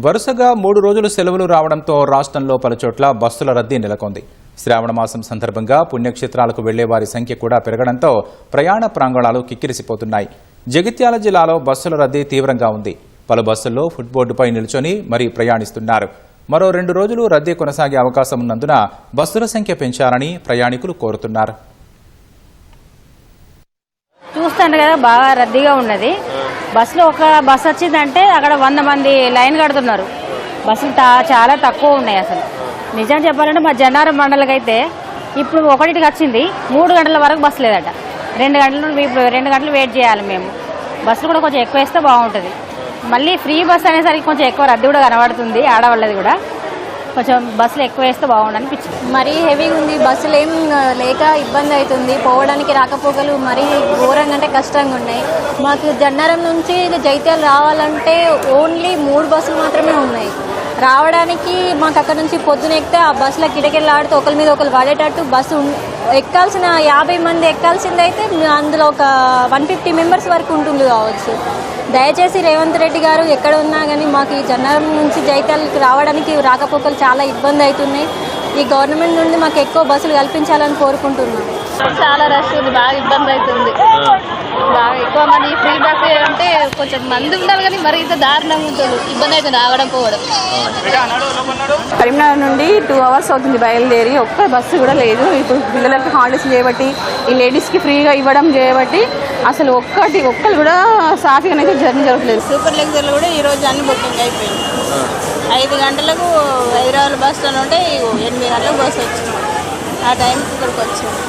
వరుసగా 3 రోజులు సెలవులు రావడంతో రాష్ట్రంలో పలుచోట్ల బస్సుల రద్దీ నెలకొంది. శ్రావణ మాసం సందర్భంగా పుణ్యక్షేత్రాలకు వెళ్లే వారి సంఖ్య కూడా పెరగడంతో ప్రయాణ ప్రాంగణాలు కిక్కిరిసిపోతున్నాయి. జగిత్యాల జిల్లాలో బస్సుల రద్దీ తీవ్రంగా ఉంది. పలు బస్సుల్లో ఫుట్బోర్డుపై నిల్చొని మరీ ప్రయాణిస్తున్నారు. మరో 2 రోజులు రద్దీ కొనసాగే అవకాశం ఉన్నందున బస్సుల సంఖ్య పెంచాలని ప్రయాణికులు కోరుతున్నారు. చూస్తాను కదా, బాగా రద్దీగా ఉన్నది. బస్సులో ఒక బస్సు వచ్చిందంటే అక్కడ 100 మంది లైన్ కడుతున్నారు. బస్సులు చాలా తక్కువ ఉన్నాయి. అసలు నిజం చెప్పాలంటే మా జన్నారం మండలకైతే ఇప్పుడు 1కి వచ్చింది, 3 గంటల వరకు బస్సు లేదట. 2 గంటలు ఇప్పుడు 2 గంటలు వెయిట్ చేయాలి మేము. బస్సులు కూడా కొంచెం ఎక్కువ వేస్తే బాగుంటుంది. మళ్ళీ ఫ్రీ బస్ అనేసరికి కొంచెం ఎక్కువ రద్దీ కూడా కనబడుతుంది. ఆడవాళ్ళది కూడా కొంచెం బస్సులు ఎక్కువ వేస్తే బాగుండు అనిపించింది. మరీ హెవీగా ఉంది. బస్సులు ఏం లేక ఇబ్బంది అవుతుంది. పోవడానికి రాకపోకలు మరీ ఘోరంగా అంటే కష్టంగా ఉన్నాయి. మాకు జన్నారం నుంచి జైత్యాలు రావాలంటే ఓన్లీ 3 బస్సులు మాత్రమే ఉన్నాయి. రావడానికి మాకు అక్కడ నుంచి పొద్దున ఎక్కితే ఆ బస్సులో కిటకిళ్ళాడుతూ ఒకరి మీద ఒకరు పడేటట్టు బస్సు ఎక్కాల్సిన 50 మంది ఎక్కాల్సింది అయితే అందులో ఒక 150 మెంబర్స్ వరకు ఉంటుంది కావచ్చు. దయచేసి రేవంత్ రెడ్డి గారు ఎక్కడ ఉన్నా కానీ మాకు ఈ జన్నారం నుంచి జైత్యాలకు రావడానికి రాకపోకలు చాలా ఇబ్బంది అవుతున్నాయి. ఈ గవర్నమెంట్ నుండి మాకు ఎక్కువ బస్సులు కల్పించాలని కోరుకుంటున్నాం. చాలా రష్ ఉంది, బాగా ఇబ్బంది అవుతుంది. బాగా ఎక్కువ మంది ఫ్రీ బస్ అంటే కొంచెం మంది ఉండాలి కానీ మరి ఇంత దారుణంగా ఉంటుంది. ఇబ్బంది అవుతుంది రావడం పోవడం. కరీంనగర్ నుండి 2 అవర్స్ అవుతుంది బయలుదేరి, ఒక్క బస్సు కూడా లేదు. ఇప్పుడు పిల్లలకి హాలిడేస్ చేయబట్టి ఈ లేడీస్కి ఫ్రీగా ఇవ్వడం చేయబట్టి అసలు ఒక్కరు కూడా సాఫీగానైతే జర్నీ జరగలేదు. సూపర్ లగ్జరీలో కూడా ఈరోజు అన్ని బుకింగ్ అయిపోయింది. 5 గంటలకు హైదరాబాద్ బస్ స్టాండ్ ఉంటే 8 గంటలకు బస్సు వచ్చింది. ఆ టైంకి ఇక్కడికి వచ్చింది.